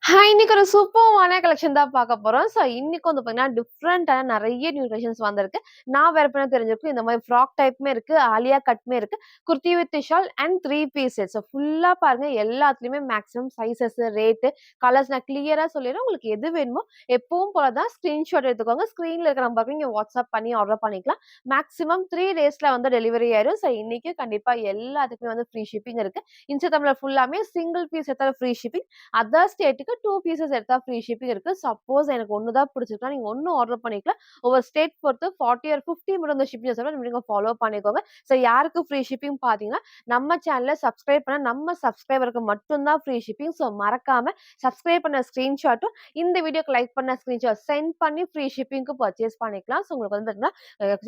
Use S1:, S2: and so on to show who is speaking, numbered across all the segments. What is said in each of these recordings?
S1: இன்னைக்கு ஒரு சூப்பர்வான கலெக்ஷன் தான் பார்க்க போறோம். இன்னைக்கு வந்து பார்த்தீங்கன்னா, டிஃபரெண்ட்டான நெறைய நியூ கலெக்ஷன்ஸ் வந்திருக்கு. நான் வேர் பண்ண தெரிஞ்சிருக்கும். இந்த மாரி ஃப்ராக் டைப்புமே இருக்கு, ஆலியா கட்டுமே இருக்கு, kurti with shawl and 3 piece set. ஃபுல்லா பாருங்க எல்லாத்துலயுமே மேக்ஸிமம் சைஸஸ், ரேட்டு, கலர்ஸ் நான் கிளியரா சொல்லிடுறேன். உங்களுக்கு எது வேணுமோ எப்பவும் போல தான் ஸ்கிரீன்ஷாட் எடுத்துக்கோங்க. ஸ்க்ரீன்ல இருக்கிற நம்பருக்கு நீங்க வாட்ஸ்அப் பண்ணி ஆர்டர் பண்ணிக்கலாம். மேக்ஸிமம் 3 டேஸ்ல வந்து டெலிவரி ஆயிரும். இன்னைக்கு கண்டிப்பா எல்லாத்துக்குமே வந்து ஃப்ரீ ஷிப்பிங் இருக்கு. இன்ஸ்டாகிராம்ல ஃபுல்லாமே சிங்கிள் பீஸ் எடுத்தாலும் ஃப்ரீ ஷிப்பிங். அதர் ஸ்டேட்டுக்கு 2 பீஸஸ் எடுத்தா ஃப்ரீ ஷிப்பிங் இருக்கு. சப்போஸ் எனக்கு 1 தான் பிடிச்சிருக்குனா, நீங்க 1 ஆர்டர் பண்ணிக்கலாம். ஒவ்வொரு ஸ்டேட் பொறுத்து 40 ஆர் 50 மட்டும் இந்த ஷிப்பிங் சார்ஜ் நீங்க ஃபாலோ பண்ணிக்கோங்க. யாருக்கு ஃப்ரீ ஷிப்பிங் பார்த்தீங்கன்னா, நம்ம சேனல சப்ஸ்கிரைப் பண்ண நம்ம சப்ஸ்கிரைபருக்கு மட்டும் தான் ஃப்ரீ ஷிப்பிங். மறக்காம சப்ஸ்கிரைப் பண்ண ஸ்கிரீன்ஷாட்டும், இந்த வீடியோக்கு லைக் பண்ண ஸ்கிரீன்ஷாட் சென்ட் பண்ணி ஃப்ரீ ஷிப்பிங்க்கு பர்ச்சேஸ் பண்ணிக்கலாம். உங்களுக்கு வந்து பார்த்தீங்கன்னா,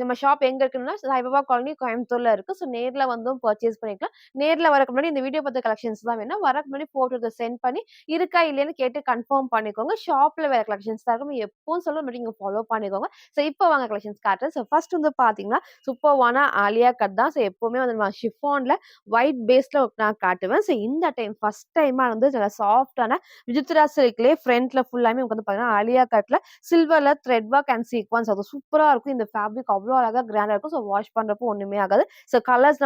S1: நம்ம ஷாப் எங்க இருக்குன்னா, சாய்பாபா காலனி கோயம்புத்தூர்ல இருக்கு. நேர்ல வந்தும் பர்ச்சேஸ் பண்ணிக்கலாம். நேர்ல வரக்கு முன்னாடி இந்த வீடியோ பார்த்த கலெக்ஷன்ஸ் தான் வேணும். வரக்கு முன்னாடி ஃபோட்டோஸ சென்ட் பண்ணி இருக்கா இல்லையான்னு கேட்டு கன்ஃபார்ம் பண்ணிக்கோங்க. ஷாப்ல வேற கலெக்ஷன்ஸ் தான் இருக்கும். எப்பவும் சொல்ல மாரி நீங்க ஃபாலோ பண்ணிக்கோங்க. இப்போ வாங்க கலெக்ஷன்ஸ் காட்டுறேன். ஃபர்ஸ்ட் வந்து பார்த்தீங்கன்னா, சூப்பர்வான ஆலியா கட் தான். எப்பவுமே வந்து நான் ஷிஃபான்ல ஒயிட் பேஸ்ல நான் காட்டுவேன். இந்த டைம் ஃபர்ஸ்ட் டைமா வந்து நல்லா சாஃப்ட்டான விசித்ரா சில்க்லயே ஃப்ரண்ட்ல ஃபுல்லாமே உங்களுக்கு வந்து பார்த்தீங்கன்னா, ஆலியா கட்ல சில்வர்ல த்ரெட் ஒர்க் அண்ட் சீக்வென்ஸ் அது சூப்பரா இருக்கும். இந்த ஃபேப்ரிக் அவ்ளோ அழகா கிராண்டா இருக்கும். வாஷ் பண்றப்போ ஒண்ணுமே ஆகாது. கலர்ஸ்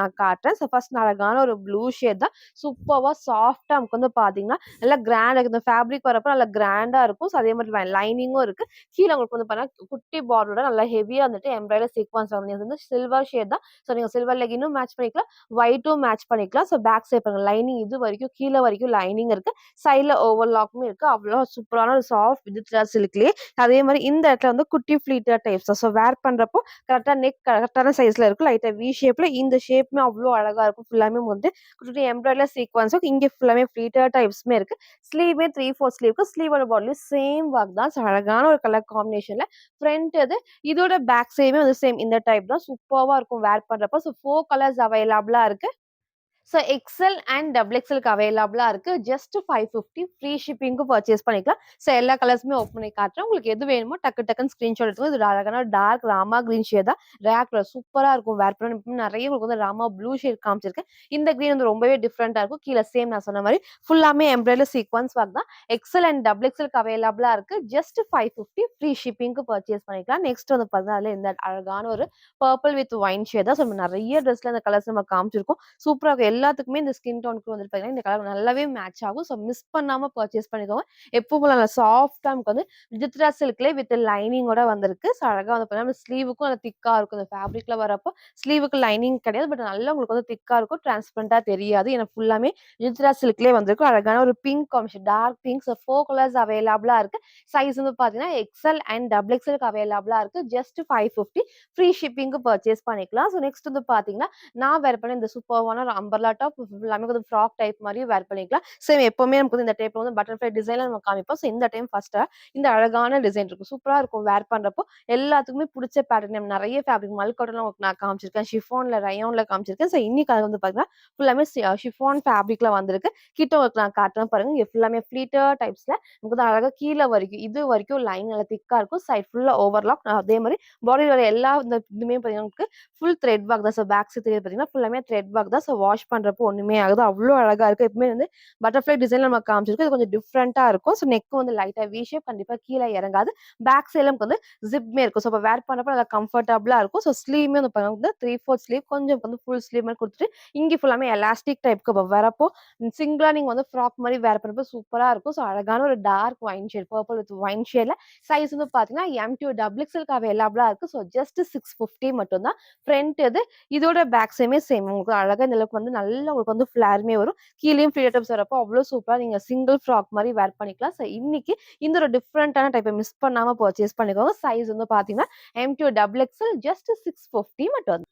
S1: நான் காட்டுறேன். ஃபர்ஸ்ட் அழகான ஒரு ப்ளூ ஷேட் தான். சூப்பர்வா சாஃப்ட்டா நமக்கு வந்து பார்த்தீங்கன்னா, நல்லா கிராண்டா இந்த ஃபேப்ரிக் வரப்ப நல்லா கிராண்டா இருக்கும். அதே மாதிரி லைனிங்கும் இருக்கு. கீழ உங்களுக்கு வந்து பார்த்தீங்கன்னா, குட்டி பார்டரோட நல்லா ஹெவியா வந்துட்டு எம்ப்ராய்டரி சீக்வென்ஸ் வந்து சில்வர் ஷேட் தான். நீங்க சில்வர் லெகினும் மேட்ச் பண்ணிக்கலாம். ஒயிட்டும் மேட்ச் பண்ணிக்கலாம். பேக் சைட் பாருங்க லைனிங் இது வரைக்கும் கீழ வரைக்கும் லைனிங் இருக்கு. சைட்ல ஓவர்லாக்குமே இருக்கு. அவ்ளோ சூப்பரான ஒரு சாஃப்ட் விசித்ரா சில்க்லயே அதே மாரி இந்த இடத்துல வந்து குட்டி ஃப்ளீட்டர் டைப்ஸ் வேர் பண்றப்போ கரெக்ட்டா நெக் கரெக்ட்டான சைஸ்ல இருக்கும். லைட்டா வி ஷேப்ல இந்த ஷேப்புமே அவ்ளோ அழகா இருக்கும். ஃபுல்லாமே வந்து குட்டி எம்ப்ராய்டரி சீக்வென்ஸும் இங்க ஃபுல்லாமே ஃப்ளீட்டர் டைப்ஸ்மே இருக்கு. ஸ்லீவ்மே 3/4 ஸ்லீவ்க்கு ஸ்லீவோட பாடிலயும் சேம் ஒர்க் தான். அழகான ஒரு கலர் காம்பினேஷன்ல ஃப்ரண்ட் இதோட பேக் சைடுமே வந்து சேம் இந்த டைப் தான். சூப்பர்வா இருக்கும் வேர் பண்றப்போ. 4 கலர்ஸ் அவைலபிளா இருக்கு. எக்ஸ்எல் அண்ட் டபுள் எக்ஸ்எல்க்கு அவைலபிளா இருக்கு. ஜஸ்ட் 550 ஃப்ரீ ஷிப்பிங்க்கு பர்ச்சேஸ் பண்ணிக்கலாம். எல்லா கலர்ஸுமே ஓப்பன் பண்ணி காட்டுறேன். உங்களுக்கு எது வேணுமோ டக்கு டக்குன்னு ஸ்கிரீன்ஷாட் எடுத்துக்கோங்க. இது அழகான டார்க் ராமா கிரீன் ஷேட் தான். ரேர் கலர் சூப்பரா இருக்கும் வேர் பண்ண. நெறைய உங்களுக்கு வந்து ராமா ப்ளூ ஷேட் காமிச்சிருக்கேன். இந்த கிரீன் வந்து ரொம்பவே டிஃபரெண்டா இருக்கும். கீழ சேம் நான் சொன்ன மாரி ஃபுல்லாமே எம்ப்ராய்டரி சீக்வென்ஸ் ஒர்க் தான். எக்ஸ்எல் அண்ட் டபுள் எக்ஸ்எல்க்கு அவைலபிளா இருக்கு. ஜஸ்ட் 550 ஃப்ரீ ஷிப்பிங்க்கு பர்ச்சேஸ் பண்ணிக்கலாம். நெக்ஸ்ட் வந்து பார்த்தீங்கன்னா, அதுல இந்த அழகான ஒரு பர்பிள் வித் ஒயின் ஷேட் தான். நெறைய ட்ரெஸ்ல இந்த கலர்ஸ் நம்ம காமிச்சிருக்கோம். சூப்பரா இருக்கும். எல்லாத்துக்குமே இந்த ஸ்கின் டோனுக்கு வந்துட்டு பார்த்தீங்கன்னா, இந்த கலர் நல்லாவே மேட்ச் ஆகும். மிஸ் பண்ணாம பர்ச்சேஸ் பண்ணிக்கோங்க. எப்பவும் போல நல்லா சாஃப்ட்டா நமக்கு வந்து விசித்ரா சில்க்லயே வித் லைனிங்கோட வந்திருக்கு. அழகா வந்து பார்த்தீங்கன்னா, ஸ்லீவுக்கும் நல்லா திக்கா இருக்கும். இந்த ஃபேப்ரிக்ல வரப்போ ஸ்லீவுக்கு லைனிங் கிடையாது. நல்லா உங்களுக்கு வந்து திக்கா இருக்கும். டிரான்ஸ்பரண்டா தெரியாது. ஏன்னா ஃபுல்லாமே விசித்ரா சில்க்லயே வந்திருக்கும். அழகான ஒரு pink combination dark pink. 4 colours அவைலபிளா இருக்கு. சைஸ் வந்து பார்த்தீங்கன்னா, எக்ஸ்எல் அண்ட் டபுள் எக்ஸ்எல்க்கு அவைலபிளா இருக்கு. ஜஸ்ட் 550 ஃப்ரீ ஷிப்பிங்க்கு பர்ச்சேஸ் பண்ணிக்கலாம். நெக்ஸ்ட் வந்து பார்த்தீங்கன்னா, நான் வேர் பண்ண இந்த சூப்பர்வான ஒரு அம்பர்லா டாப் எல்லாமே வந்து ஃப்ராக் டைப் மாரியும் வேர் பண்ணிக்கலாம். எப்பவுமே நமக்கு வந்து இந்த டைப்ல வந்து பட்டர்ஃப்ளை டிசைன்ல நம்ம காமிப்போம். இந்த டைம் ஃபர்ஸ்ட்டா இந்த அழகான டிசைன் இருக்கும். சூப்பரா இருக்கும் வேர் பண்றப்போ. எல்லாத்துக்குமே புடிச்ச பேட்டர்ன் நெறைய ஃபேப்ரிக் மல்க் காட்டன்ல உங்களுக்கு நான் காமிச்சிருக்கேன். ஷிஃபான்ல, ரயான்ல காமிச்சிருக்கேன். இன்னைக்கு அது வந்து பார்த்தீங்கன்னா, ஃபுல்லாமே ஷிஃபான் ஃபேப்ரிக்ல வந்திருக்கு. கிட்ட உங்களுக்கு நான் காட்டுறேன் பாருங்க. இங்க ஃபுல்லாமே ஃப்ளீட்டர் டைப்ஸ்ல நமக்கு வந்து அழகா கீழ வரைக்கும் இது வரைக்கும் லைன் நல்லா திக்கா இருக்கும். சைட் ஃபுல்லா ஓவர்லாக். அதே மாரி பாடியில வர எல்லா இந்த இதுமே பார்த்தீங்கன்னா, உங்களுக்கு ஃபுல் த்ரெட் ஒர்க் தான். பேக் சைட் தெரியுது பார்த்தீங்கன்னா, ஃபுல்லாமே த்ரெட் ஒர்க் தான். வாஷ் பண்றப்போ ஒண்ணுமே ஆகாது. அவ்ளோ அழகா இருக்கு. எப்பவுமே வந்து பட்டர்ஃப்ளை டிசைன்ல நம்ம காமிச்சிருக்கோம். இது கொஞ்சம் டிஃபரெண்ட்டா இருக்கும். நெக் வந்து லைட்டா வி ஷேப் கண்டிப்பா கீழ இறங்காது. பேக் சைட்ல நமக்கு வந்து ஜிப்மே இருக்கும். அப்ப வேர் பண்றப்ப நல்லா கம்ஃபர்டபுளா இருக்கும். ஸ்லீவ்மே வந்து பாருங்க 3/4 ஸ்லீவ் கொஞ்சம் வந்து ஃபுல் ஸ்லீவ் மாரி குடுத்துட்டு, இங்க ஃபுல்லாமே எலாஸ்டிக் டைப்க்கு வரப்போ சிங்கிளா நீங்க வந்து ஃப்ராக் மாரி வேர் பண்றப்போ சூப்பரா இருக்கும். அழகான ஒரு dark wine shade purple with wine ஷேட்ல சைஸ் வந்து பார்த்தீங்கன்னா, எம் டூ டபுள் எக்ஸ்எல்க்கு அவைலபிளா இருக்கு. ஜஸ்ட் 650 மட்டும் தான். ஃப்ரண்ட் இதோட பேக் சைடுமே சேம். உங்களுக்கு அழகா இந்த அளவுக்கு வந்து நல்லா உங்களுக்கு வந்து ஃபிளாருமே வரும். கீழயும் ஃப்ளீட்டர் டைப்ஸ் வரப்போ அவ்ளோ சூப்பரா நீங்க சிங்கிள் ஃப்ராக் மாரி வேர் பண்ணிக்கலாம். இன்னைக்கு இந்த ஒரு டிஃபரெண்டான டைப்ப மிஸ் பண்ணாம பர்ச்சேஸ் பண்ணிக்கோங்க. சைஸ் வந்து பார்த்தீங்கன்னா, M to double XL just 650 மட்டும்.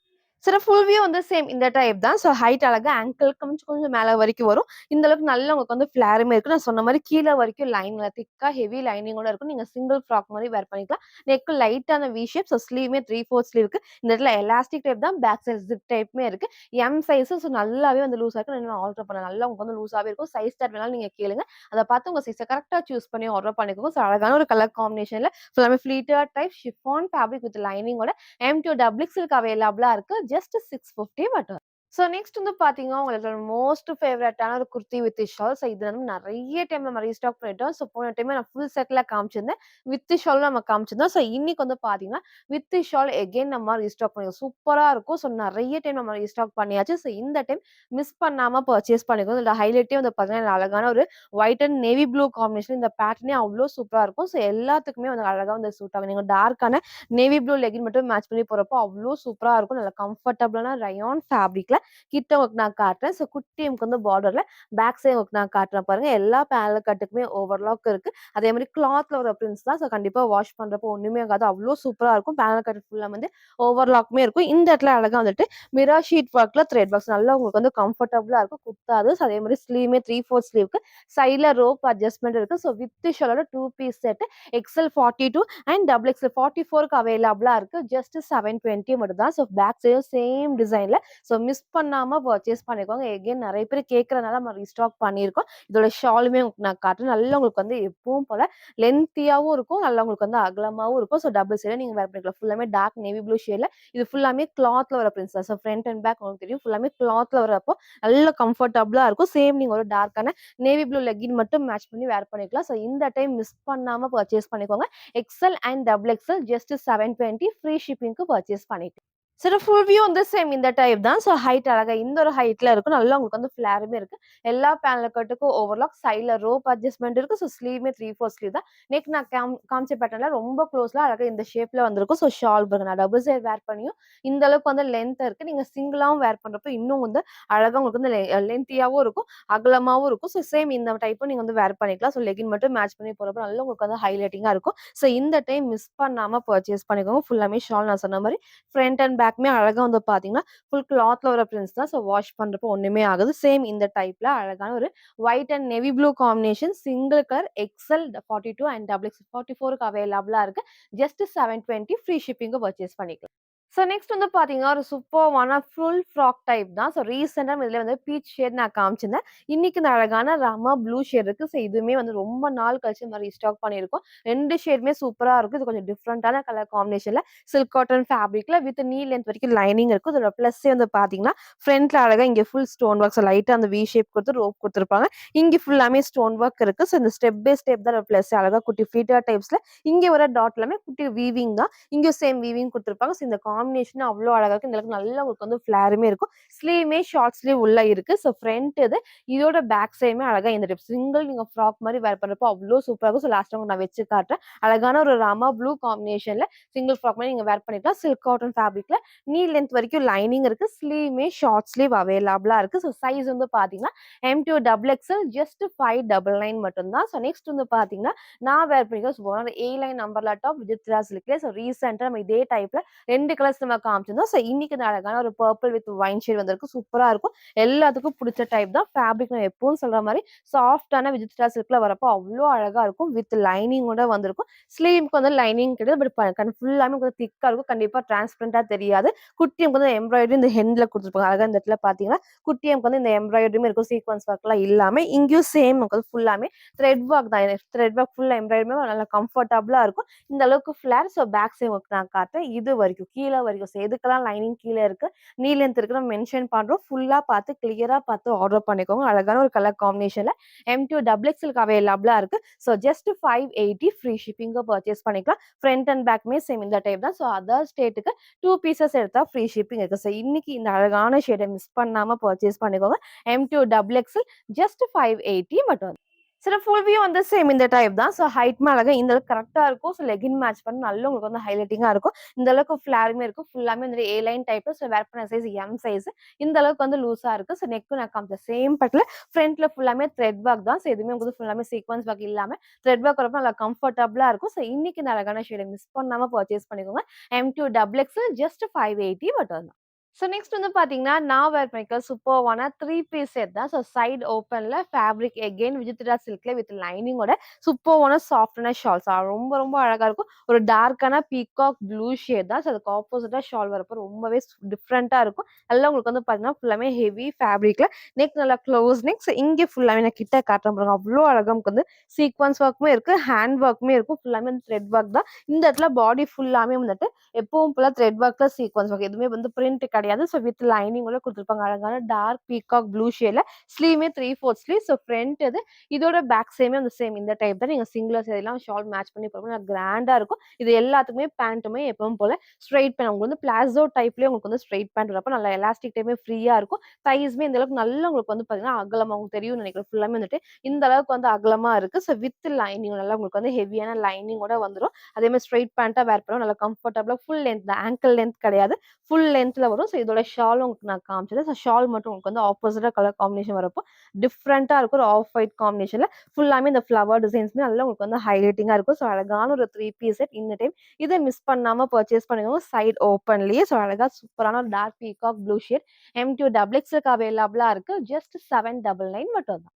S1: ஃபுல் வியூ வந்து சேம் இந்த டைப் தான். ஹைட் அழகா ஆங்கிள் கொஞ்சம் கொஞ்சம் மேல வரைக்கும் வரும். இந்த அளவுக்கு நல்லா உங்களுக்கு வந்து ஃபிளாருமே இருக்கு. நான் சொன்ன மாரி கீழ வரைக்கும் லைன்ல திக்கா ஹெவி லைனிங்கோட இருக்கும். நீங்க சிங்கிள் ஃப்ராக் மாரி வேர் பண்ணிக்கலாம். நெக் லைட்டான வி ஷேப். ஸ்லீவ்மே 3/4 ஸ்லீவ்க்கு இந்த இடத்துல எலாஸ்டிக் டைப் தான். பேக் சைட் ஜிப் டைப்புமே இருக்கு. எம் சைஸ் நல்லாவே வந்து லூஸா இருக்கு. இன்னும் ஆல்டர் பண்ணலாம். நல்லா உங்களுக்கு வந்து லூஸாவே இருக்கும். சைஸ் சார்ட் வேணாலும் நீங்க கேளுங்க. அத பார்த்து உங்க சைஸ கரெக்ட்டா சூஸ் பண்ணி ஆர்டர் பண்ணிக்கோங்க. அழகான ஒரு கலர் காம்பினேஷன்ல ஃபுல்லாமே ஃப்ளீட்டர் டைப் ஷிஃபான் ஃபேப்ரிக் வித் லைனிங்கோட M2 டபுள் எக்ஸ்எல்க்கு அவைலபிளா இருக்கு. ஜஸ்ட் 650 மட்டும். ஸோ நெக்ஸ்ட் வந்து பார்த்தீங்கன்னா, உங்களுக்கு மோஸ்ட் ஃபேவரட்டான ஒரு குர்த்தி வித் ஷால். ஸோ இது வந்து நெறைய டைம் நம்ம ரீஸ்டாக் பண்ணிட்டோம். ஸோ போன டைமே நான் ஃபுல் செட்ல காமிச்சிருந்தேன். வித் ஷாலும் நம்ம காமிச்சிருந்தோம். ஸோ இன்னைக்கு வந்து பார்த்தீங்கன்னா, வித் ஷால் எகைன் நம்ம ரீஸ்டாக் பண்ணியிருக்கோம். சூப்பரா இருக்கும். ஸோ நெறைய டைம் நம்ம ரீஸ்டாக் பண்ணியாச்சு. ஸோ இந்த டைம் மிஸ் பண்ணாம பர்ச்சேஸ் பண்ணிக்கோங்க. இதுல ஹைலைட்டே வந்து பார்த்தீங்கன்னா, அழகான ஒரு white and navy blue combination. இந்த பேட்டர்னே அவ்ளோ சூப்பரா இருக்கும். ஸோ எல்லாத்துக்குமே வந்து அழகா வந்து சூட் ஆகும். நீங்க டார்க்கான நேவி ப்ளூ லெகின் மட்டும் மேட்ச் பண்ணி போறப்போ அவ்ளோ சூப்பரா இருக்கும். நல்ல கம்ஃபர்டபிளான ரயான் ஃபேப்ரிக்ல கிட்ட உங்களுக்கு நான் காட்டுறேன். ஸோ குட்டி எம்க்கு வந்து பார்டர்ல பேக் சைடு உங்களுக்கு நான் காட்டுறேன் பாருங்க. எல்லா பேனல் கட்டுக்குமே ஓவர்லாக் இருக்கு. அதே மாரி கிளாத்ல வர பிரிண்ட்ஸ் தான். ஸோ கண்டிப்பா வாஷ் பண்றப்போ ஒண்ணுமே ஆகாது. அவ்ளோ சூப்பரா இருக்கும். பேனல் கட் ஃபுல்லா வந்து ஓவர்லாக்குமே இருக்கும். இந்த இடத்துல அழகா வந்துட்டு மிரர் ஷீட் ஒர்க்ல த்ரெட் பாக்ஸ் நல்லா உங்களுக்கு வந்து கம்ஃபர்டபுளா இருக்கும். குத்தாது. ஸோ அதே மாரி ஸ்லீவ்மே 3/4 ஸ்லீவ்க்கு சைட்ல ரோப் அட்ஜஸ்ட்மென்ட் இருக்கு. ஸோ வித் ஷாலோட 2 piece set XL 42 and double XL 44க்கு அவைலபிளா இருக்கு. ஜஸ்ட் 720 மட்டும் தான். ஸோ பேக் சைடும் சேம் டிசைன்ல ஸோ மிஸ் பண்ணாம பர்ச்சேஸ் பண்ணிக்கோங்க. எகைன் நெறைய பேர் கேட்கறனால நம்ம ரீஸ்டாக் பண்ணியிருக்கோம். இதோட ஷாலுமே உங்களுக்கு நான் காட்டுறேன். நல்லா உங்களுக்கு வந்து எப்பவும் போல லென்த்தியாவும் இருக்கும். நல்லா உங்களுக்கு வந்து அகலமாவும் இருக்கும். ஸோ டபுள் சைடு நீங்க வேர் பண்ணிக்கலாம். ஃபுல்லாமே டார்க் நேவி ப்ளூ ஷேட்ல இது ஃபுல்லாமே கிளாத்ல வர பிரிண்ட்ஸ் தான். ஸோ ஃப்ரண்ட் அண்ட் பேக் உங்களுக்கு தெரியும். ஃபுல்லாமே கிளாத்ல வரப்போ நல்ல கம்ஃபர்டபுளா இருக்கும். சேம் நீங்க ஒரு டார்க்கான நேவி ப்ளூ லெகின் மட்டும் மேட்ச் பண்ணி வேர் பண்ணிக்கலாம். ஸோ இந்த டைம் மிஸ் பண்ணாம பர்ச்சேஸ் பண்ணிக்கோங்க. XL and double XL just 720 free ஷிப்பிங்க்கு பர்ச்சேஸ் பண்ணிக்கலாம். சரி ஃபுல் வியூ வந்து சேம் இந்த டைப் தான். ஸோ ஹைட் அழகா இந்த ஒரு ஹைட்ல இருக்கும். நல்லா உங்களுக்கு வந்து ஃபிளேருமே இருக்கு. எல்லா பேனல் கட்டுக்கும் ஓவர்லாக் சைட்ல ரோப் அட்ஜஸ்ட்மென்ட் இருக்கு. ஸோ ஸ்லீவ்மே 3/4 ஸ்லீவ் தான். நெக் நான் காமிச்ச பேட்டர்ன்ல ரொம்ப க்ளோஸ்ல அழகா இந்த ஷேப்ல வந்திருக்கும். ஸோ ஷால் பாருங்க நான் டபுள் சைட் வேர் பண்ணியும் இந்த அளவுக்கு வந்து லென்த் இருக்கு. நீங்க சிங்கிளாவும் வேர் பண்றப்போ இன்னும் வந்து அழகா உங்களுக்கு வந்து லென்த்தியாவும் இருக்கும். அகலமாவும் இருக்கும். ஸோ சேம் இந்த டைப்பும் நீங்க வந்து வேர் பண்ணிக்கலாம். ஸோ லெகின் மட்டும் மேட்ச் பண்ணி போறப்போ நல்லா உங்களுக்கு வந்து ஹைலைட்டிங்கா இருக்கும். ஸோ இந்த டைம் மிஸ் பண்ணாம பர்ச்சேஸ் பண்ணிக்கோங்க. ஃபுல்லாமே ஷால் நான் சொன்ன மாரி ஃப்ரண்ட் அண்ட் பேக்குமே அழகா வந்து பார்த்தீங்கன்னா, ஃபுல் கிளாத்ல வர பிரிண்ட்ஸ் தான். ஸோ வாஷ் பண்றப்போ ஒண்ணுமே ஆகாது. சேம் இந்த டைப்ல அழகான ஒரு white and navy blue combination single colour XL 42 and double X 44க்கு அவைலபிளா இருக்கு. ஜஸ்ட் 720 ஃப்ரீ ஷிப்பிங்க்கு பர்ச்சேஸ் பண்ணிக்கலாம். ஸோ நெக்ஸ்ட் வந்து பார்த்தீங்கன்னா, ஒரு சூப்பர்வான ஃபுல் ஃப்ராக் டைப் தான். ஸோ ரீசென்ட்டா இதுல வந்து பீச் ஷேட் நான் காமிச்சிருந்தேன். இன்னைக்கு இந்த அழகான ராமா ப்ளூ ஷேட் இருக்கு. ஸோ இதுவுமே வந்து ரொம்ப நாள் கழிச்சு இந்த மாரி ரீஸ்டாக் பண்ணியிருக்கோம். 2 ஷேடுமே சூப்பரா இருக்கும். இது கொஞ்சம் டிஃப்ரெண்டான கலர் காம்பினேஷன்ல சில்க் காட்டன் ஃபேப்ரிக்ல வித் நீ லென்த் வரைக்கும் லைனிங் இருக்கும். இதோட ப்ளஸ்ஸே வந்து பார்த்தீங்கன்னா, ஃப்ரண்ட்ல அழகா இங்க ஃபுல் ஸ்டோன் ஒர்க். ஸோ லைட்டா அந்த வி ஷேப் குடுத்து ரோப் குடுத்துருப்பாங்க. இங்க ஃபுல்லாமே ஸ்டோன் ஒர்க் இருக்கு. ஸோ இந்த ஸ்டெப் பை ஸ்டெப் தான் ப்ளஸ் அழகா குட்டி ஃபிளீட்டர் டைப்ஸ்ல இங்க வர டாட் எல்லாமே குட்டி வீவிங் தான். இங்க சேம் வீவிங் குடுத்துருப்பாங்க. ஸோ இந்த காம்பினேஷன் அவ்ளோ அழகா இருக்கு. இந்த அளவுக்கு நல்லா உங்களுக்கு வந்து ஃபிளேருமே இருக்கும். ஸ்லீவ்மே ஷார்ட் ஸ்லீவ் உள்ள இருக்கு. ஸோ ஃப்ரண்ட் இது. இதோட பேக் சைடுமே அழகா இந்த டைப் சிங்கிள் நீங்க ஃப்ராக் மாரி வேர் பண்றப்போ அவ்ளோ சூப்பரா இருக்கும். ஸோ லாஸ்ட்டா உங்களுக்கு நான் வச்சு காட்டுறேன். அழகான ஒரு ராமா ப்ளூ காம்பினேஷன்ல சிங்கிள் ஃப்ராக் மாரி நீங்க வேர் பண்ணிக்கலாம். சில்க் காட்டன் ஃபேப்ரிக்ல நீ லென்த் வரைக்கும் லைனிங் இருக்கு. ஸ்லீவ்மே ஷார்ட் ஸ்லீவ் அவைலபிளா இருக்கு. ஸோ சைஸ் வந்து பார்த்தீங்கன்னா M2 டபுள் எக்ஸ்எல் ஜஸ்ட் 599 மட்டும் தான். ஸோ நெக்ஸ்ட் வந்து பார்த்தீங்கன்னா, நான் வேர் பண்ணிருக்க சூப்பரான A line umbrella top with சில்க்ல. ஸோ ரீசென்ட்டா நம்ம இதே டைப்ல 2 கலர்ஸ் நம்ம காமிச்சிருந்தோம். ஸோ இன்னைக்கு இந்த அழகான ஒரு பர்பிள் வித் ஒயின் ஷேட் வந்திருக்கு. சூப்பரா இருக்கும். எல்லாத்துக்கும் புடிச்ச டைப் தான். ஃபேப்ரிக் நான் எப்பவும் சொல்ற மாரி சாஃப்ட்டான விஜித்ரா சில்க்ல வரப்போ அவ்ளோ அழகா இருக்கும். வித் லைனிங்கோட வந்திருக்கும். ஸ்லீவ்க்கு வந்து லைனிங் கிடையாது. பட் ஃபுல்லாமே கொஞ்சம் திக்கா இருக்கும். கண்டிப்பா டிரான்ஸ்பரண்டா தெரியாது. குட்டியம்க்கு வந்து எம்ப்ராய்டரி இந்த ஹெண்ட்ல குடுத்துருப்பாங்க. அழகா இந்த இடத்துல பார்த்தீங்கன்னா, குட்டியம்க்கு வந்து இந்த எம்ப்ராய்டரியுமே இருக்கும். சீக்வென்ஸ் ஒர்க்லாம் இல்லாம இங்கேயும் சேம் உங்களுக்கு ஃபுல்லாமே த்ரெட் ஒர்க் தான். த்ரெட் ஒர்க் ஃபுல்லா எம்ப்ராய்டரியுமே நல்லா கம்ஃபர்டபுளா இருக்கும். இந்த அளவுக்கு flare. So back side work நான் காட்டுறேன். இது வரைக்கும் கீழ வரைக்கும். ஸோ எதுக்கெல்லாம் லைனிங் கீழ இருக்கு, நீ லென்த் இருக்குன்னு நம்ம மென்ஷன் பண்றோம். ஃபுல்லா பார்த்து கிளியரா பார்த்து ஆர்டர் பண்ணிக்கோங்க. அழகான ஒரு கலர் காம்பினேஷன்ல M2 டபுள் எக்ஸ்எல்க்கு அவைலபிளா இருக்கு. ஸோ ஜஸ்ட் 580 ஃப்ரீ ஷிப்பிங்க பர்ச்சேஸ் பண்ணிக்கலாம். ஃப்ரண்ட் அண்ட் பேக்குமே சேம் இந்த டைப் தான். ஸோ அதர் ஸ்டேட்டுக்கு 2 பீசஸ் எடுத்தா ஃப்ரீ ஷிப்பிங் இருக்கு. ஸோ இன்னைக்கு இந்த அழகான ஷேட மிஸ் பண்ணாம பர்ச்சேஸ் பண்ணிக்கோங்க. M2 டபுள் எக்ஸ்எல் ஜஸ்ட் 580 மட்டும். சில ஃபுல் வியூ வந்து சேம் இந்த டைப் தான். ஸோ ஹைட்மே அழகா இந்த அளவுக்கு கரெக்ட்டா இருக்கும். ஸோ லெகின் மேட்ச் பண்ண நல்லா உங்களுக்கு வந்து ஹைலைட்டிங்கா இருக்கும். இந்த அளவுக்கு ஃபிளேருமே இருக்கும். ஃபுல்லாமே வந்து ஏ லைன் டைப். ஸோ வேர் பண்ண சைஸ் எம் சைஸ். இந்த அளவுக்கு வந்து லூஸா இருக்கு. ஸோ நெக்கும் நான் காமிச்ச சேம் பட்ல ஃப்ரண்ட்ல ஃபுல்லாமே த்ரெட் ஒர்க் தான். ஸோ எதுவுமே உங்களுக்கு ஃபுல்லாமே சீக்வென்ஸ் ஒர்க் இல்லாம த்ரெட் ஒர்க் வரப்போ நல்லா கம்ஃபர்டபுளா இருக்கும். ஸோ இன்னைக்கு இந்த அழகான ஷேட மிஸ் பண்ணாம பர்ச்சேஸ் பண்ணிக்கோங்க. M2 டபுள் எக்ஸ்எல் ஜஸ்ட் 580 மட்டும் தான். ஸோ நெக்ஸ்ட் வந்து பார்த்தீங்கன்னா, நான் வேர் பண்ணிருக்க சூப்பர்வான 3 பீஸ் செட் தான். ஸோ சைட் ஓப்பன்ல ஃபேப்ரிக் எகைன் விஜித்ரா சில்க்ல வித் லைனிங்கோட சூப்பர்வான சாஃப்ட்டான ஷால்ஸ். ரொம்ப ரொம்ப அழகா இருக்கும். ஒரு டார்க்கான பீகாக் ப்ளூ ஷேட் தான். ஸோ அதுக்கு ஆப்போசிட்டா ஷால் வரப்போ ரொம்பவே டிஃப்ரெண்ட்டா இருக்கும். நல்லா உங்களுக்கு வந்து பார்த்தீங்கன்னா, ஃபுல்லாமே ஹெவி ஃபேப்ரிக்ல நெக் நல்லா க்ளோஸ் நெக். ஸோ இங்க ஃபுல்லாமே நான் கிட்ட காட்டுறேன் பாருங்க. அவ்ளோ அழகா நமக்கு வந்து சீக்வென்ஸ் ஒர்க்குமே இருக்கு. ஹேண்ட் ஒர்க்குமே இருக்கும். ஃபுல்லாமே வந்து த்ரெட் ஒர்க் தான். இந்த இடத்துல பாடி ஃபுல்லாமே வந்துட்டு எப்பவும் போல த்ரெட் ஒர்க்ல சீக்வென்ஸ் ஒர்க். எதுவுமே வந்து பிரிண்ட் கிடையாது. கிடையாது. ஸோ வித் லைனிங்கோட குடுத்துருப்பாங்க. அழகான டார்க் பீகாக் ப்ளூ ஷேட்ல ஸ்லீவுமே 3/4 ஸ்லீவ். ஸோ ஃப்ரண்ட் இது. இதோட பேக் சைடுமே வந்து சேம் இந்த டைப் தான். நீங்க சிங்கிளா சரிலாம் ஷால் மேட்ச் பண்ணி போடும்போது கிராண்டா இருக்கும். இது எல்லாத்துக்குமே பேண்ட்டுமே எப்பவும் போல ஸ்ட்ரெயிட் பேண்ட் உங்களுக்கு வந்து பிளாசோ டைப்லயே உங்களுக்கு வந்து ஸ்ட்ரெயிட் பேண்ட் வரப்ப நல்லா எலாஸ்டிக் டைமே ஃப்ரீயா இருக்கும். தைஸ்மே இந்த அளவுக்கு நல்லா உங்களுக்கு வந்து பார்த்தீங்கன்னா, அகலமா உங்களுக்கு தெரியும்னு நினைக்கிறேன். ஃபுல்லாமே வந்துட்டு இந்த அளவுக்கு வந்து அகலமா இருக்கு. ஸோ வித் லைனிங் நல்லா உங்களுக்கு வந்து ஹெவியான லைனிங்கோட வந்துரும். அதே மாரி ஸ்ட்ரெயிட் பேண்ட்டா வேர் பண்ணா நல்லா கம்ஃபர்டபுளா ஃபுல் லென்த் தான். ஆங்கிள் லென்த் கிடையாது. ஃபுல் லென்த்ல வரும். ஸோ இதோட ஷாலும் உங்களுக்கு நான் காமிச்சது. ஸோ ஷால் மட்டும் உங்களுக்கு வந்து ஆப்போசிட்டா கலர் காம்பினேஷன் வரப்போ டிஃப்ரெண்ட்டா இருக்கும். ஒரு ஆஃப் ஒயிட் காம்பினேஷன்ல ஃபுல்லாமே இந்த ஃப்ளவர் டிசைன்ஸ்மே நல்லா உங்களுக்கு வந்து ஹைலைட்டிங்கா இருக்கும். ஸோ அழகான ஒரு 3 பீஸ் செட் இந்த டைம் இத மிஸ் பண்ணாம பர்ச்சேஸ் பண்ணிக்கோங்க. சைட் ஓப்பன்லயே ஸோ அழகா சூப்பரான dark peacock blue shade M2 double எக்ஸ்எல்க்கு அவைலபிளா இருக்கு. ஜஸ்ட் 799 மட்டும் தான்.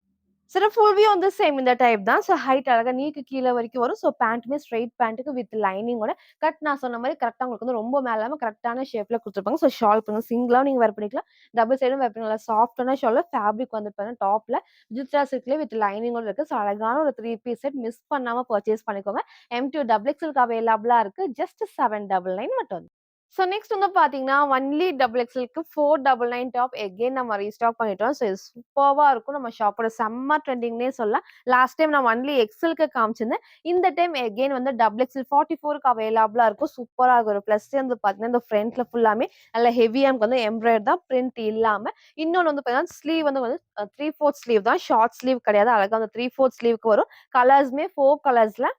S1: சில ஃபுல் வியூ வந்து சேம் இந்த டைப் தான். ஸோ ஹைட் அழகா நீக்கு கீழ வரைக்கும் வரும். ஸோ பேண்ட்டுமே ஸ்ட்ரெயிட் பேண்ட்டுக்கு வித் லைனிங்கோட கட் நான் சொன்ன மாரி கரெக்ட்டா உங்களுக்கு வந்து ரொம்ப மேல இல்லாம கரெக்ட்டான ஷேப்ல குடுத்துருப்பாங்க. ஸோ ஷால் வந்து சிங்கிளாவும் நீங்க வேர் பண்ணிக்கலாம். டபுள் சைடும் வேர் பண்ணிக்கலாம். நல்லா சாஃப்ட்டான ஷால்ல ஃபேப்ரிக் வந்து பாத்தீங்கன்னா டாப்ல ஜித்ரா சில்க்லயே வித் லைனிங்கோட இருக்கு. ஸோ அழகான ஒரு 3 பீஸ் செட் மிஸ் பண்ணாம பர்ச்சேஸ் பண்ணிக்கோங்க. M2 டபுள் எக்ஸ்எல்க்கு அவைலபிளா இருக்கு. ஜஸ்ட் 799 மட்டும். ஸோ நெக்ஸ்ட் வந்து பார்த்தீங்கன்னா, ஒன்லி டபுள் எக்ஸ்எல்க்கு 499 டாப் எகைன் நம்ம ரீஸ்டாக் பண்ணிட்டோம். ஸோ இது சூப்பர்வா இருக்கும். நம்ம ஷாப்போட செம்ம ட்ரெண்டிங்னே சொல்லலாம். லாஸ்ட் டைம் நான் ஒன்லி எக்ஸ்எல்க்கு காமிச்சிருந்தேன். இந்த டைம் எகைன் வந்து டபுள் எக்ஸ்எல் 44க்கு அவைலபிளா இருக்கும். சூப்பரா இருக்கும். ஒரு ப்ளஸ் வந்து பார்த்தீங்கன்னா, இந்த ஃப்ரண்ட்ல ஃபுல்லாமே நல்ல ஹெவியா நமக்கு வந்து எம்ப்ராய்டரி தான் பிரிண்ட் இல்லாம. இன்னொன்னு வந்து பார்த்தீங்கன்னா, ஸ்லீவ் வந்து 3/4 ஸ்லீவ் தான். ஷார்ட் ஸ்லீவ் கிடையாது. அழகா அந்த 3/4 ஸ்லீவ்க்கு வரும். கலர்ஸ்மே 4 கலர்ஸ்ல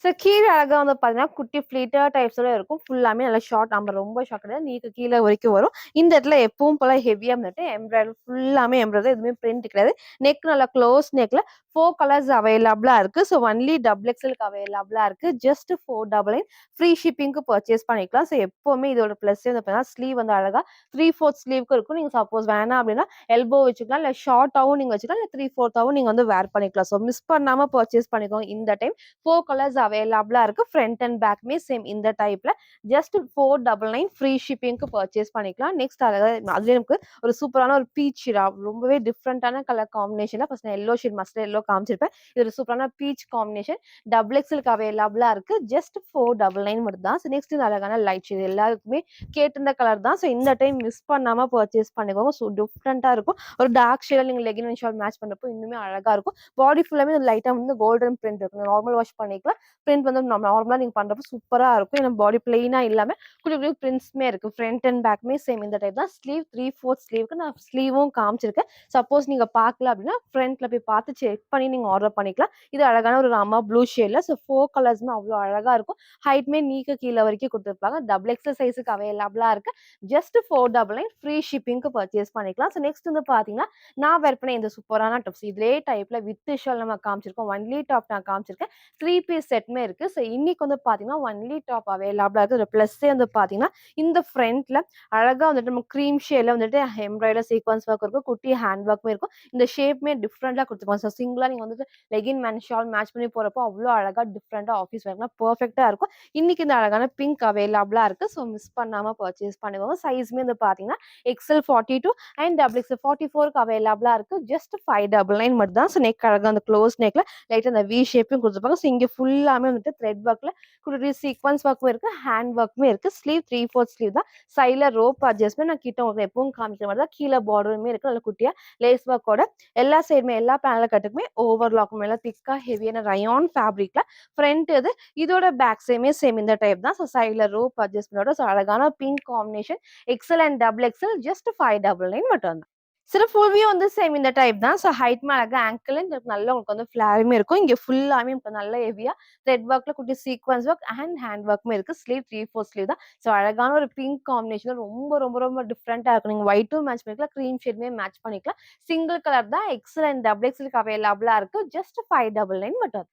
S1: ஸோ கீழ அழகா வந்து பார்த்தீங்கன்னா, குட்டி ஃப்ளீட்டர் டைப்ஸோட இருக்கும். ஃபுல்லாமே நல்லா ஷார்ட் நம்ம ரொம்ப ஷார்ட் கிடையாது. நீக்கு கீழ வரைக்கும் வரும். இந்த இடத்துல எப்பவும் போல ஹெவியா வந்துட்டு எம்ப்ராய்டரி ஃபுல்லாமே எம்ப்ராய்டரி எதுவுமே பிரிண்ட் கிடையாது. நெக் நல்லா க்ளோஸ் நெக்ல 4 கலர்ஸ் அவைலபிளா இருக்கு. ஸோ ஒன்லி டபுள் எக்ஸ்எல்க்கு அவைலபிளா இருக்கு. ஜஸ்ட் 499 ஃப்ரீ ஷிப்பிங்க்கு பர்ச்சேஸ் பண்ணிக்கலாம். ஸோ எப்பவுமே இதோட பிளஸ் வந்து பார்த்தீங்கன்னா, ஸ்லீவ் வந்து அழகா 3/4 ஸ்லீவ்க்கு இருக்கும். நீங்க சப்போஸ் வேணாம் அப்படின்னா, எல்போ வச்சுக்கலாம். இல்ல ஷார்ட்டாவும் நீங்க வச்சுக்கலாம். இல்ல 3/4ஆவும் நீங்க வந்து வேர் பண்ணிக்கலாம். ஸோ மிஸ் பண்ணாம பர்ச்சேஸ் பண்ணிக்கோங்க இந்த டைம். 4 கலர்ஸ் அவைலபிளா இருக்கு. ஃப்ரண்ட் அண்ட் பேக்குமே சேம் இந்த டைப்ல. ஜஸ்ட் 499 ஃப்ரீ ஷிப்பிங்க்கு பர்ச்சேஸ் பண்ணிக்கலாம். நெக்ஸ்ட் அதுலயே நமக்கு ஒரு சூப்பரான ஒரு பீச் ரொம்பவே டிஃப்ரெண்டான கலர் காம்பினேஷன்ல ஃபர்ஸ்ட் நான் எல்லோ ஷேட் மஸ்டர்ட் எல்லோ காமிச்சிருப்பேன். இது ஒரு சூப்பரான பீச் காம்பினேஷன். டபுள் எக்ஸ்எல்க்கு அவைலபிளா இருக்கு. ஜஸ்ட் 499 மட்டும் தான். ஸோ நெக்ஸ்ட் இந்த அழகான லைட் ஷேட் எல்லாருக்குமே கேட்டிருந்த கலர் தான். ஸோ இந்த டைம் மிஸ் பண்ணாம பர்ச்சேஸ் பண்ணிக்கோங்க. ஸோ டிஃப்ரெண்டா இருக்கும். ஒரு டார்க் ஷேட்ல நீங்க லெகின் அண்ட் ஷால் மேட்ச் பண்றப்போ இன்னுமே அழகா இருக்கும். பாடி ஃபுல்லாமே லைட்டா வந்து கோல்டன் பிரிண்ட் இருக்கும். நார்மல் வாஷ் பண்ணிக்கலாம். பிரிண்ட் வந்து நார்மலா நீங்க பண்றப்போ சூப்பரா இருக்கும். ஏன்னா பாடி பிளெயினா இல்லாம குட்டி குட்டி பிரிண்ட்ஸ்மே இருக்கு. ஃப்ரண்ட் அண்ட் பேக்குமே சேம் இந்த டைப் தான். ஸ்லீவ் 3/4 ஸ்லீவ்க்கு நான் ஸ்லீவும் காமிச்சிருக்கேன். சப்போஸ் நீங்க பார்க்கல அப்படின்னா ஃப்ரண்ட்ல போய் பார்த்து செக் பண்ணி நீங்க ஆர்டர் பண்ணிக்கலாம். இது அழகான ஒரு ராமா ப்ளூ ஷேட்ல. ஸோ 4 கலர்ஸ்மே அவ்வளோ அழகா இருக்கும். ஹைட்மே நீக்கு கீழ வரைக்கும் குடுத்துருப்பாங்க. டபுள் எக்ஸ்எல் சைஸ்க்கு அவைலபிளா இருக்கு. ஜஸ்ட் 499 ஃப்ரீ ஷிப்பிங்க்கு பர்ச்சேஸ் பண்ணிக்கலாம். ஸோ நெக்ஸ்ட் வந்து பார்த்தீங்கன்னா, நான் வேர் பண்ண இந்த சூப்பரான டாப்ஸ் இதே டைப்ல வித் ஷால் நம்ம காமிச்சிருக்கோம். ஒன்லி டாப் நான் காமிச்சிருக்கேன். 3 பீஸ் செட்டுமே இருக்கு. ஸோ இன்னைக்கு வந்து பார்த்தீங்கன்னா, ஒன்லி டாப் அவைலபிளா இருக்கு. ஒரு ப்ளஸ்ஸே வந்து பார்த்தீங்கன்னா, இந்த ஃப்ரண்ட்ல அழகா வந்துட்டு நம்ம கிரீம் ஷேட்ல வந்துட்டு எம்ப்ராய்டரி சீக்வென்ஸ் ஒர்க் இருக்கும். குட்டி ஹேண்ட் ஒர்க்குமே இருக்கும். இந்த ஷேப்மே டிஃப்ரெண்டா குடுத்துருப்பாங்க. ஸோ சிங்கிளா நீங்க வந்துட்டு லெகின் மேன் ஷால் மேட்ச் பண்ணி போறப்போ அவ்ளோ அழகா டிஃப்ரெண்டா ஆஃபீஸ் வேர்க்குலாம் பெர்ஃபெக்ட்டா இருக்கும். இன்னைக்கு இந்த அழகான பிங்க் அவைலபிளா இருக்கு. ஸோ மிஸ் பண்ணாம பர்ச்சேஸ் பண்ணுங்க. சைஸ்மே வந்து பார்த்தீங்கன்னா, எக்ஸ்எல் 42 அண்ட் டபுள் எக்ஸ்எல் 44க்கு அவைலபிளா இருக்கு. ஜஸ்ட் 599 மட்டும் தான். ஸோ நெக் அழகா அந்த க்ளோஸ் நெக்ல லைட்டா அந்த வி ஷேப்பும் குடுத்துருப்பாங்க. ஸோ இங்க ஃபுல்லாமே வந்துட்டு த்ரெட் ஒர்க்ல குட்டி சீக்வென்ஸ் ஒர்க்கும் இருக்கு. ஹேண்ட் ஒர்க்குமே இருக்கு. ஸ்லீவ் 3/4 ஸ்லீவ் தான். சைட்ல ரோப் அட்ஜஸ்ட்மென்ட் நான் கிட்ட உங்களுக்கு எப்பவும் காமிக்கிற மாரி தான். கீழ பார்டருமே இருக்கு. நல்ல குட்டியா லேஸ் ஒர்க்கோட எல்லா சைடுமே எல்லா பேனல் கட்டுக்குமே ஓவர்லாக் மேல திக்கா ஹெவியான ரயான் ஃபேப்ரிக்ல ஃப்ரண்ட் இது. இதோட பேக் சைடுமே சேம் இந்த டைப் தான். ஸோ சைட்ல ரோப் அட்ஜஸ்ட்மென்ட்டோட ஸோ அழகான pink combination. XL and double XL just 599 மட்டும் தான். சில ஃபுல் வியூ வந்து சேம் இந்த டைப் தான். ஸோ ஹைட்மே அழகா ஆங்கிள் நல்லா உங்களுக்கு வந்து ஃப்ளாருமே இருக்கும். இங்க ஃபுல்லாமே உங்களுக்கு நல்ல ஹெவியா த்ரெட் ஒர்க்ல குட்டி சீக்வென்ஸ் ஒர்க் அண்ட் ஹேண்ட் ஒர்க்குமே இருக்கு. ஸ்லீவ் 3/4 ஸ்லீவ் தான். ஸோ அழகான ஒரு பிங்க் காம்பினேஷன்ல ரொம்ப ரொம்ப ரொம்ப டிஃப்ரெண்டா இருக்கும். நீங்க ஒயிட்டும் மேட்ச் பண்ணிக்கலாம். கிரீம் ஷேடுமே மேட்ச் பண்ணிக்கலாம். சிங்கிள் கலர் தான். எக்ஸ்எல் அண்ட் டபுள் எக்ஸ்எல்க்கு அவைலபிளா இருக்கு. ஜஸ்ட் 599 மட்டும்.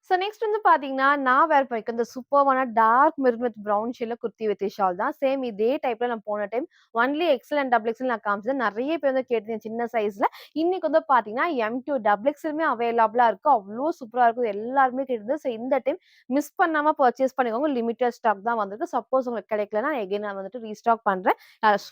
S1: ஸோ நெக்ஸ்ட் வந்து பார்த்தீங்கன்னா, நான் வேர் பண்ணிருக்க இந்த சூப்பர்வான டார்க் மெரூன் வித் ப்ரவுன் ஷேட்ல குர்த்தி வித் ஷால் தான். சேம் இதே டைப்ல நான் போன time only XL and double XL நான் காமிச்சேன். நெறைய பேர் வந்து கேட்டிருந்தீங்க சின்ன சைஸ்ல. இன்னைக்கு வந்து பார்த்தீங்கன்னா, M2 டபுள் எக்ஸ்எல்மே அவைலபிளா இருக்கு. அவ்ளோ சூப்பரா இருக்கும். எல்லாருமே கேட்டிருந்தது. ஸோ இந்த டைம் மிஸ் பண்ணாம பர்ச்சேஸ் பண்ணிக்கோங்க. லிமிட்டட் ஸ்டாக் தான் வந்திருக்கு. சப்போஸ் உங்களுக்கு கிடைக்கலன்னா எகைன் நான் வந்துட்டு ரீஸ்டாக் பண்றேன்.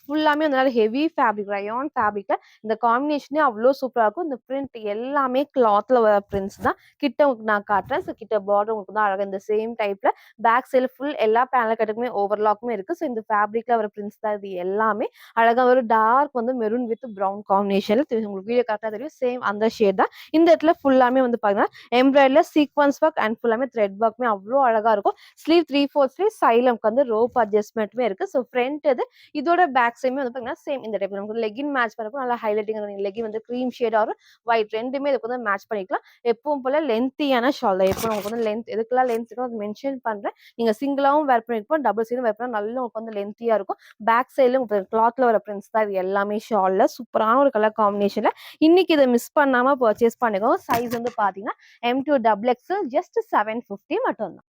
S1: ஃபுல்லாமே வந்து ஹெவி ஃபேப்ரிக் ரயான் ஃபேப்ரிக்ல இந்த காம்பினேஷனே அவ்ளோ சூப்பரா இருக்கும். இந்த பிரிண்ட் எல்லாமே கிளாத்ல வர பிரிண்ட்ஸ் தான். கிட்ட உங்களுக்கு நான் காட்டுறேன். காட்டுறேன். ஸோ கிட்ட பார்டர் உங்களுக்கு வந்து அழகா இந்த சேம் டைப்ல பேக் சைடுல ஃபுல் எல்லா பேனல் கட்டுக்குமே ஓவர்லாக்குமே இருக்கு. ஸோ இந்த ஃபேப்ரிக்ல வர பிரிண்ட்ஸ் தான் இது எல்லாமே. அழகா ஒரு டார்க் வந்து மெரூன் வித் பிரவுன் காம்பினேஷன்ல உங்களுக்கு வீடியோ கரெக்ட்டா தெரியும். சேம் அந்த ஷேட் தான். இந்த இடத்துல ஃபுல்லாமே வந்து பாத்தீங்கன்னா, எம்ப்ராய்டரில சீக்வென்ஸ் ஒர்க் அண்ட் ஃபுல்லாமே த்ரெட் ஒர்க்மே அவ்ளோ அழகா இருக்கும். ஸ்லீவ் 3/4 ஸ்லீவ் சைடுல வந்து ரோப் அட்ஜஸ்ட்மென்ட்மே இருக்கு. ஸோ ஃப்ரண்ட் இது. இதோட பேக் சைடுமே வந்து பாத்தீங்கன்னா, சேம் இந்த டைப்ல நமக்கு லெகின் மேட்ச் பண்ணப்போ நல்லா ஹைலைட்டிங்கா லெகின் வந்து கிரீம் ஷேட் ஆர் ஒயிட் 2மே இதுக்கு வந்து மேட்ச் பண்ணிக்கலாம். எப்பவும் போல லென்த்தியான ஷால் தான். எப்போ உங்களுக்கு வந்து லென்த் எதுக்கெல்லாம் லென்த் இருக்கோ அது மென்ஷன் பண்றேன். நீங்க சிங்கிளாவும் வேர் பண்ணிருப்போம், டபுள் சைடும் வேர் பண்ணா நல்லா உங்களுக்கு வந்து லென்த்தியா இருக்கும். பேக் சைடுல உங்களுக்கு கிளாத்ல வர பிரிண்ட்ஸ் தான் இது எல்லாமே ஷால்ல. சூப்பரான ஒரு கலர் காம்பினேஷன்ல. இன்னைக்கு இத மிஸ் பண்ணாம பர்ச்சேஸ் பண்ணிக்கோங்க. சைஸ் வந்து பாத்தீங்கன்னா M2 டபுள் எக்ஸ்எல் ஜஸ்ட் 750 மட்டும் தான்.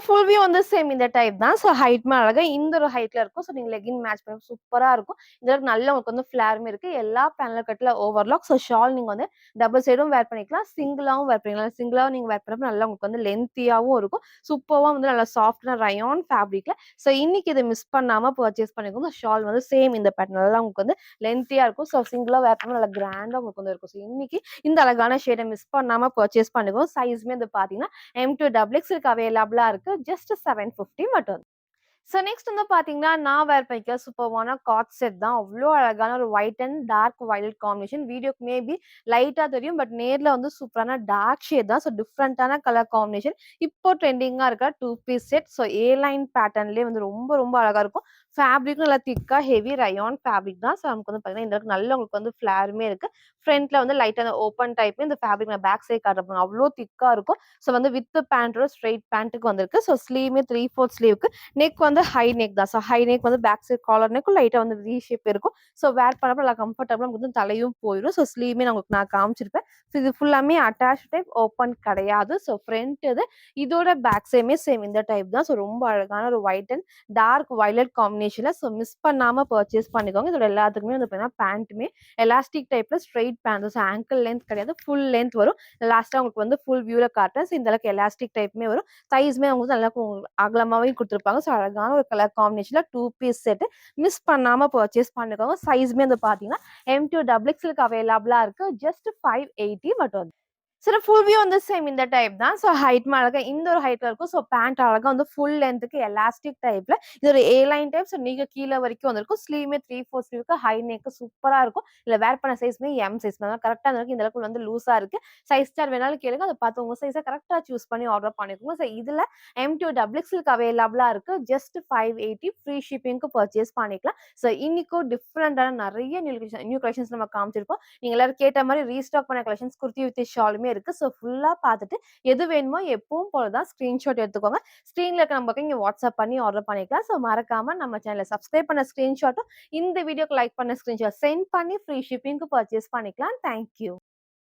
S1: ஃபுல் வியூ வந்து சேம் இந்த டைப் தான். ஸோ ஹைட்மே அழகா இந்த ஒரு ஹைட்ல இருக்கும். ஸோ நீங்க லெகின் மேட்ச் பண்ண சூப்பரா இருக்கும். இந்த அளவுக்கு நல்ல உங்களுக்கு வந்து ஃபிளேருமே இருக்கு. எல்லா பேனல் கட்ல ஓவர்லாக். ஸோ ஷால் நீங்க வந்து டபுள் சைடும் வேர் பண்ணிக்கலாம். சிங்கிளாவும் வேர் பண்ணிக்கலாம். சிங்கிளாவும் நீங்க வேர் பண்ணப்ப நல்லா உங்களுக்கு வந்து லென்த்தியாவும் இருக்கும். சூப்பர்வா வந்து நல்லா சாஃப்ட்டான ரயான் ஃபேப்ரிக்ல. ஸோ இன்னைக்கு இத மிஸ் பண்ணாம பர்ச்சேஸ் பண்ணிக்கோங்க. ஷால் வந்து சேம் இந்த பேட்டர்ன் நல்லா உங்களுக்கு வந்து லென்த்தியா இருக்கும். ஸோ சிங்கிளா வேர் பண்ணா நல்லா கிராண்டா உங்களுக்கு வந்து இருக்கும். ஸோ இன்னைக்கு இந்த அழகான ஷேட மிஸ் பண்ணாம பர்ச்சேஸ் பண்ணிக்கோங்க. சைஸ்மே வந்து பாத்தீங்கன்னா M2 டபுள் எக்ஸ்எல்க்கு அவைலபிளா இருக்கு. ஜஸ்ட் 750 மட்டும். நெக்ஸ்ட் வந்து பாத்தீங்கன்னா, நான் வேர் பண்ணிக்க சூப்பர்வான காட் செட் தான். அவ்ளோ அழகான ஒரு white and dark violet combination. வீடியோக்கு மேபி லைட்டா தெரியும். பட் நேர்ல வந்து சூப்பரான டார்க் ஷேட் தான். டிஃபரண்டான கலர் காம்பினேஷன். இப்போ ட்ரெண்டிங்கா இருக்க 2 பீஸ் செட். ஏ லைன் பேட்டர்ன்லயே வந்து ரொம்ப ரொம்ப அழகா இருக்கும். ஃபேப்ரிக்கும் நல்லா திக்கா ஹெவி ரயான் ஃபேப்ரிக் தான். நமக்கு வந்து பாத்தீங்கன்னா, இந்த அளவுக்கு நல்ல உங்களுக்கு வந்து ஃபிளேருமே இருக்கு. ஃப்ரண்ட்ல வந்து லைட்டா ஓப்பன் டைப் இந்த ஃபேப்ரிக் நான் பேக் சைடு காட்டுறேன். அவ்ளோ திக்கா இருக்கும். வந்து வித் பேண்டோட ஸ்ட்ரெயிட் பேண்ட்டுக்கு வந்திருக்கு. ஸ்லீவ்மே 3/4 ஸ்லீவ்க்கு நெக் வந்து ஹை நெக் தான். ஹை நெக் வந்து பேக் சைட் காலர் நெக்கும் லைட்டா வந்து வி ஷேப் இருக்கும். வேர் பண்ணப்ப நல்லா கம்ஃபர்டபுளா நமக்கு வந்து தலையும் போயிரும். ஸ்லீவ்மே உங்களுக்கு நான் காமிச்சிருப்பேன். இது ஃபுல்லாமே அட்டாச் டைப் ஓப்பன் கிடையாது. ஃப்ரண்ட் இது. இதோட பேக் சைடுமே சேம் இந்த டைப் தான். ரொம்ப அழகான ஒரு ஒயிட் அண்ட் டார்க் வயலட் காம்பினேஷன்ல மிஸ் பண்ணாம பர்ச்சேஸ் பண்ணிக்கோங்க. இதோட எல்லாத்துக்குமே வந்து பார்த்தீங்கன்னா பேண்ட்டுமே எலாஸ்டிக் டைப்ல ஸ்ட்ரெயிட் பேண்ட். ஆங்கிள் லென்த் கிடையாது. ஃபுல் லென்த் வரும். லாஸ்ட்டா உங்களுக்கு வந்து ஃபுல் வியூல காட்டுறேன். இந்த அளவுக்கு எலாஸ்டிக் டைப்மே வரும். சைஸ்மே அவங்க நல்லா அகலமாவே குடுத்துருப்பாங்க. அழகான ஒரு கலர் காம்பினேஷன்ல 2 பீஸ் செட் மிஸ் பண்ணாம பர்ச்சேஸ் பண்ணிக்கோங்க. சைஸ்மே வந்து பார்த்தீங்கன்னா M2 டபுள் எக்ஸ்எல்க்கு அவைலபிளா இருக்கு. ஜஸ்ட் 580 மட்டும். ஃபுல் வியூ வந்து சேம் இந்த டைப் தான். ஹைட்மே அழகா இந்த ஒரு ஹைட்ல இருக்கும். பேண்ட் அழகா வந்து ஃபுல் லென்த்துக்கு எலாஸ்டிக் டைப்ல. இது ஒரு ஏ லைன் டைப். நீங்க கீழ வரைக்கும் வந்திருக்கும். ஸ்லீவ்மே 3/4 ஸ்லீவ்க்கு ஹை நெக் சூப்பரா இருக்கும். இதுல வேர் பண்ண சைஸ்மே எம் சைஸ் தான். கரெக்ட்டா அந்த இந்த அளவுக்கு வந்து லூஸா இருக்கு. சைஸ் சார்ட் வேணாலும் கேளுங்க. அத பார்த்து உங்க சைஸ கரெக்ட்டா சூஸ் பண்ணி ஆர்டர் பண்ணிக்கோங்க. இதுல M2 டபுள் எக்ஸ்எல்க்கு அவைலபிளா இருக்கு. ஜஸ்ட் 580 ஃப்ரீ ஷிப்பிங்க்கு பர்ச்சேஸ் பண்ணிக்கலாம். இன்னைக்கும் டிஃபரண்டான நெறைய நியூ கலெக்ஷன்ஸ் நம்ம காமிச்சிருக்கோம். நீங்க எல்லாரும் கேட்ட மாரி ரீஸ்டாக் பண்ண கலெக்ஷன்ஸ் குர்த்தி வித் ஷாலுமே இருக்கு. ஃபுல்லா பார்த்துட்டு எது வேணுமோ எப்பவும் போல தான் ஸ்கிரீன்ஷாட் எடுத்துக்கோங்க. ஸ்க்ரீன்ல இருக்க நம்பருக்கு நீங்க வாட்ஸ்அப் பண்ணி ஆர்டர் பண்ணிக்கலாம். மறக்காம நம்ம சேனல சப்ஸ்கிரைப் பண்ண ஸ்கிரீன்ஷாட்டும் இந்த வீடியோக்கு லைக் பண்ண ஸ்கிரீன்ஷாட் சென்ட் பண்ணி ஃப்ரீ ஷிப்பிங்க்கு பர்ச்சேஸ் பண்ணிக்கலாம். Thank you.